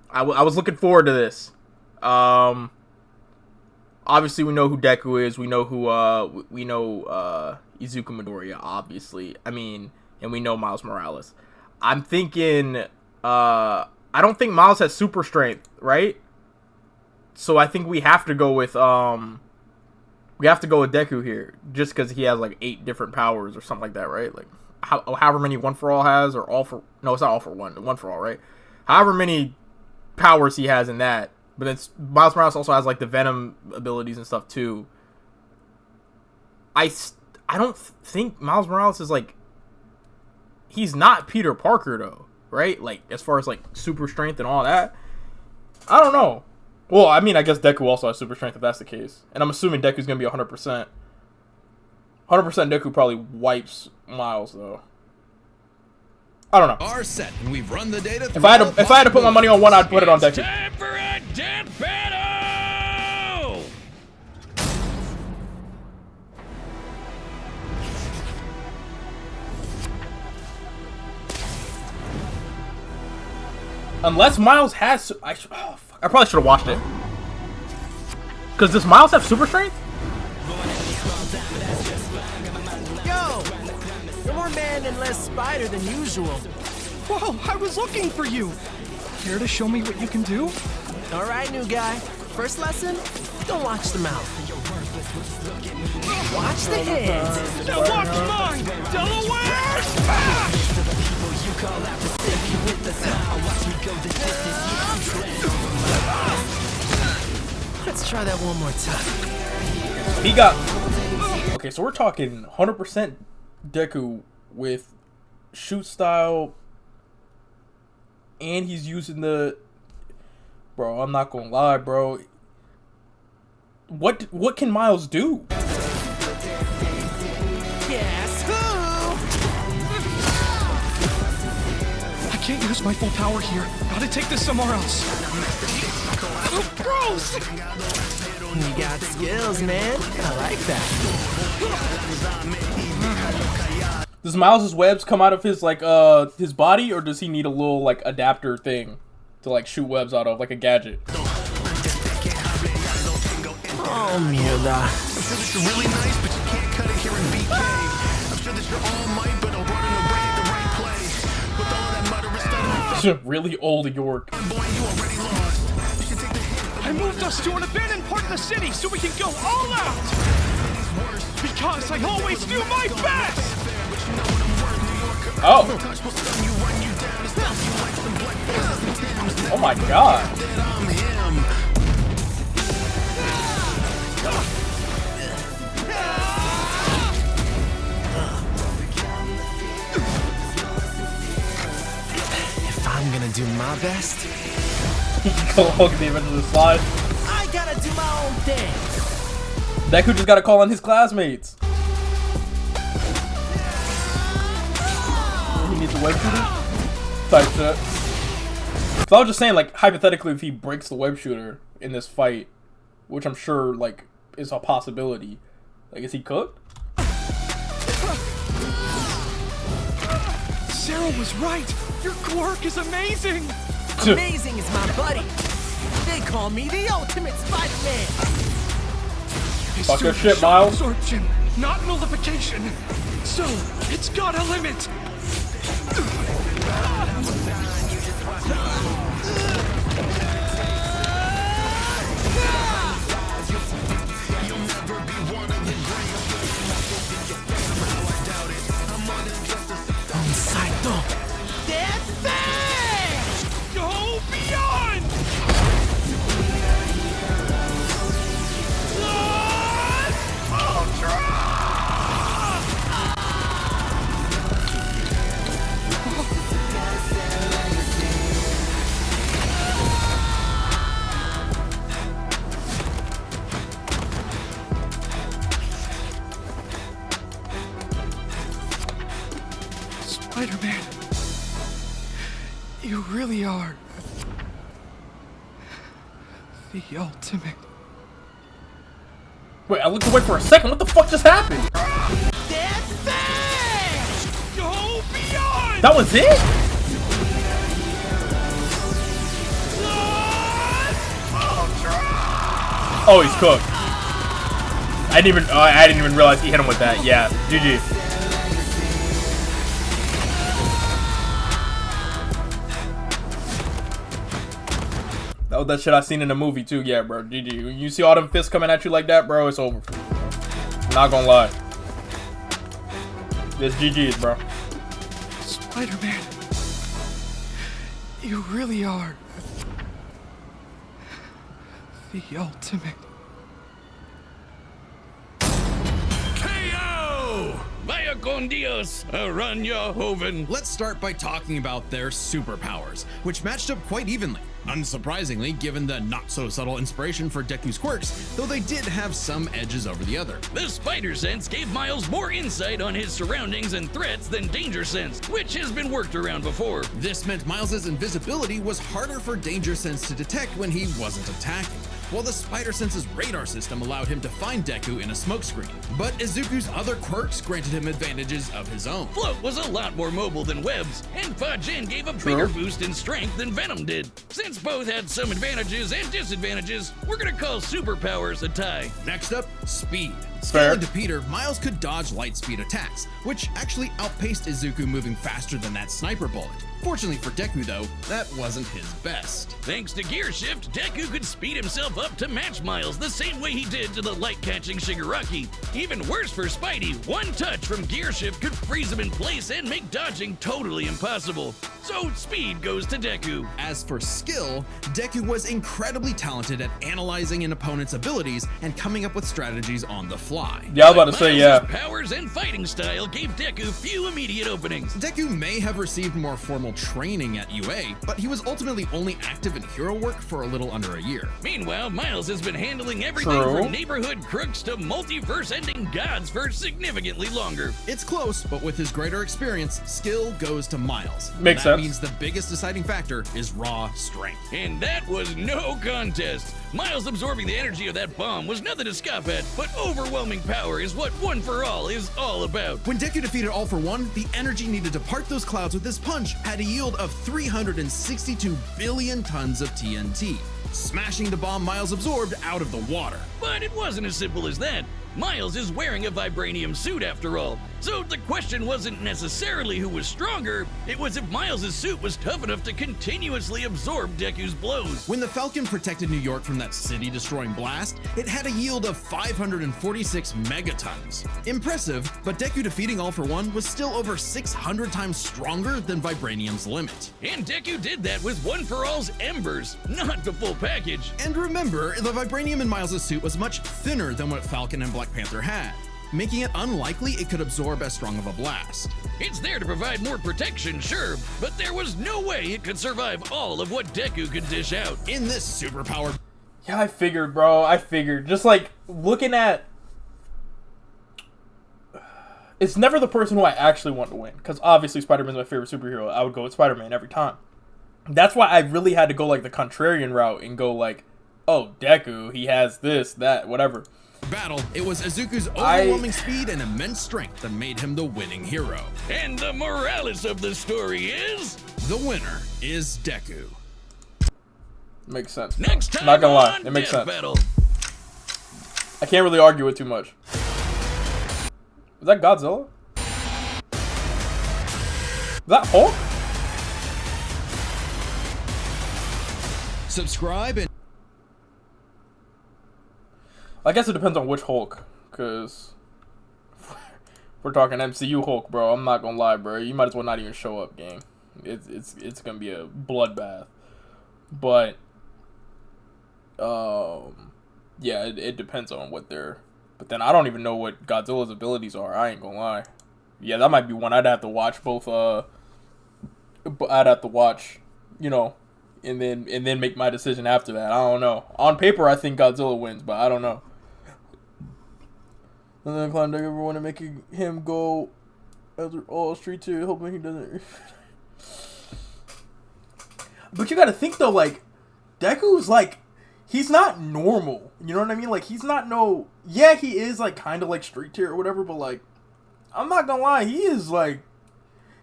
I was looking forward to this. Obviously we know who Deku is. We know who Izuku Midoriya. Obviously, I mean, and we know Miles Morales. I'm thinking. I don't think Miles has super strength, right? So I think we have to go with Deku here, just because he has like 8 different powers or something like that, right? Like however many One For All has, or all for no, it's not all for one, One For All, right? However many powers he has in that, but then Miles Morales also has like the Venom abilities and stuff too. I don't think Miles Morales is like, he's not Peter Parker though, right? Like as far as like super strength and all that, I don't know. Well, I mean, I guess Deku also has super strength if that's the case, and I'm assuming Deku's gonna be 100%. 100% Deku probably wipes Miles though. I don't know. Are set, and we've run the data. If I had to put my money on one, I'd put it on Deku. Time for a death battle! Unless Miles has, I probably should have watched it. Cause does Miles have super strength? Yo, you're more man and less spider than usual. Whoa, I was looking for you. Care to show me what you can do? All right, new guy. First lesson: don't watch the mouth. Watch the head. Now watch mine, Delaware! Let's try that one more time. He got... Okay, so we're talking 100% Deku with shoot style, and he's using the... Bro, I'm not gonna lie, bro. What can Miles do? Guess who? I can't use my full power here. Gotta take this somewhere else. Oh, gross! You got skills, man. I like that. Does Miles' webs come out of his like his body, or does he need a little like adapter thing to like shoot webs out of, like a gadget? Oh, mierda. I'm sure that you're really nice, but you can't cut it here in BK. I'm sure that you're all might, but don't run in the brain at the right place. With all that murderous stuff, Really old York. boy, you already lost. You should take the hit. I moved us to an abandoned part of the city so we can go all out! Because I always do my best! Oh. Oh my god. I'm him. If I'm gonna do my best, Go look at the event of the slide. I gotta do my own thing. Deku just gotta call on his classmates. He needs a web shooter? Type shit. So I was just saying, like, hypothetically, if he breaks the web shooter in this fight, which I'm sure, like, is a possibility, like, is he cooked? Sarah was right! Your quirk is amazing! Amazing is my buddy. They call me the ultimate Spiderman. Talk your shit, Miles. Absorption, not nullification. So, it's got a limit. Saito. Death Bang! Go beyond! Ultra! Spider-Man, you really are the ultimate. Wait, I looked away for a second. What the fuck just happened? Death Bang! Go beyond! That was it? Oh, he's cooked. I didn't even realize he hit him with that. Yeah, GG. That was that shit I seen in the movie too. Yeah, bro. GG. When you see all them fists coming at you like that, bro, it's over. I'm not gonna lie. It's GG's, bro. Spider-Man. You really are the ultimate. KO! Vaya con Dios, Aranya Hoven. Let's start by talking about their superpowers, which matched up quite evenly. Unsurprisingly, given the not-so-subtle inspiration for Deku's quirks, though they did have some edges over the other. The Spider Sense gave Miles more insight on his surroundings and threats than Danger Sense, which has been worked around before. This meant Miles' invisibility was harder for Danger Sense to detect when he wasn't attacking, while the Spider Sense's radar system allowed him to find Deku in a smokescreen. But Izuku's other quirks granted him advantages of his own. Float was a lot more mobile than Webs, and Fa-Jin gave a bigger boost in strength than Venom did. Since both had some advantages and disadvantages, we're gonna call superpowers a tie. Next up, speed. Fair. Scaling to Peter, Miles could dodge light speed attacks, which actually outpaced Izuku moving faster than that sniper bullet. Fortunately for Deku though, that wasn't his best. Thanks to Gear Shift, Deku could speed himself up to match Miles the same way he did to the light-catching Shigaraki. Even worse for Spidey, one touch from Gear Shift could freeze him in place and make dodging totally impossible. So speed goes to Deku. As for skill, Deku was incredibly talented at analyzing an opponent's abilities and coming up with strategies on the fly. Yeah, I was about to say, yeah. Miles' powers and fighting style gave Deku few immediate openings. Deku may have received more formal training at UA, but he was ultimately only active in hero work for a little under a year. Meanwhile, Miles has been handling everything True. from neighborhood crooks to multiverse-ending gods for significantly longer. It's close, but with his greater experience, skill goes to Miles. Makes That sense. means the biggest deciding factor is raw strength. And that was no contest. Miles absorbing the energy of that bomb was nothing to scoff at, but overwhelming power is what One For All is all about. When Deku defeated All For One, the energy needed to part those clouds with this punch had a yield of 362 billion tons of TNT, smashing the bomb Miles absorbed out of the water. But it wasn't as simple as that. Miles is wearing a vibranium suit after all, so the question wasn't necessarily who was stronger, it was if Miles' suit was tough enough to continuously absorb Deku's blows. When the Falcon protected New York from that city-destroying blast, it had a yield of 546 megatons. Impressive, but Deku defeating All For One was still over 600 times stronger than vibranium's limit. And Deku did that with One For All's embers, not the full package. And remember, the vibranium in Miles' suit was much thinner than what Falcon and Black Panther had, making it unlikely it could absorb as strong of a blast. It's there to provide more protection, sure, but there was no way it could survive all of what Deku could dish out. In this superpower, Yeah, I figured, bro. I figured. Just like looking at, it's never the person who I actually want to win, because obviously Spider-Man's my favorite superhero. I would go with Spider-Man every time. That's why I really had to go like the contrarian route and go like, oh, Deku, he has this, that, whatever. battle, it was Izuku's overwhelming speed and immense strength that made him the winning hero. And the morales of the story is... The winner is Deku. Makes sense. Next time Not gonna lie, on it makes Death sense. Battle. I can't really argue it too much. Is that Godzilla? Is that Hulk? Subscribe and I guess it depends on which Hulk, because we're talking MCU Hulk, bro. I'm not gonna lie, bro. You might as well not even show up, gang. It's gonna be a bloodbath. But yeah, it depends on what they're. But then I don't even know what Godzilla's abilities are. I ain't gonna lie. Yeah, that might be one I'd have to watch both. I'd have to watch, you know, and then make my decision after that. I don't know. On paper, I think Godzilla wins, but I don't know. And then climb Deku everyone and making him go after all street tier, hoping he doesn't. But you gotta think though, like Deku's like he's not normal. You know what I mean? Like he's not no. Yeah, he is like kind of like street tier or whatever. But like, I'm not gonna lie, he is like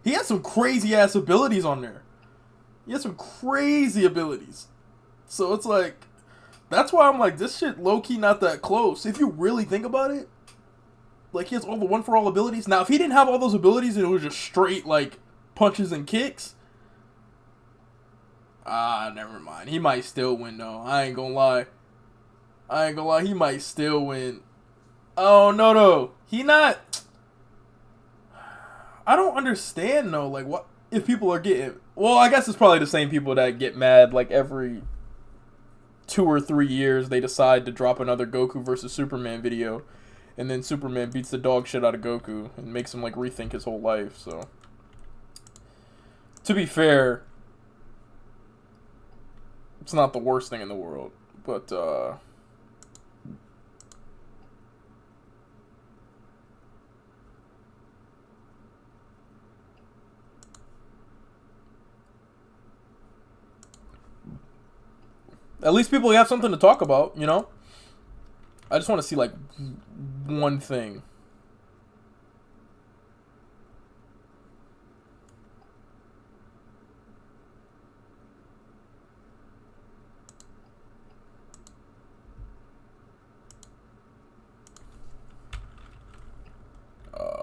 he has some crazy ass abilities on there. He has some crazy abilities. So it's like, That's why I'm like, this shit low-key not that close. If you really think about it, like, he has all the one-for-all abilities. Now, if he didn't have all those abilities and it was just straight, like, punches and kicks, never mind. He might still win, though. I ain't gonna lie. He might still win. Oh, no. He not... I don't understand, though. Like, what... If people are getting... Well, I guess it's probably the same people that get mad, like, every 2 or 3 years they decide to drop another Goku versus Superman video, and then Superman beats the dog shit out of Goku and makes him, like, rethink his whole life, so... To be fair, it's not the worst thing in the world, but, at least people have something to talk about, you know? I just want to see, like, one thing.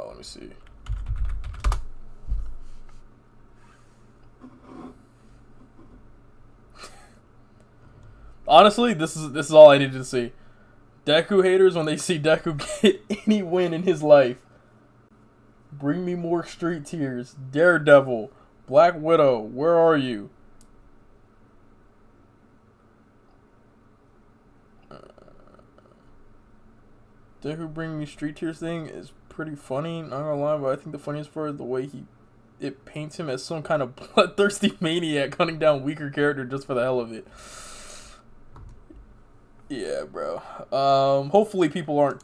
Let me see. Honestly, this is all I needed to see. Deku haters, when they see Deku get any win in his life, bring me more street tears. Daredevil, Black Widow, where are you? Deku bring me street tears thing is pretty funny, not gonna lie, but I think the funniest part is the way it paints him as some kind of bloodthirsty maniac hunting down weaker character just for the hell of it. Yeah, bro. Hopefully people aren't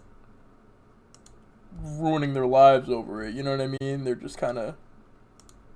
ruining their lives over it, you know what I mean? They're just kind of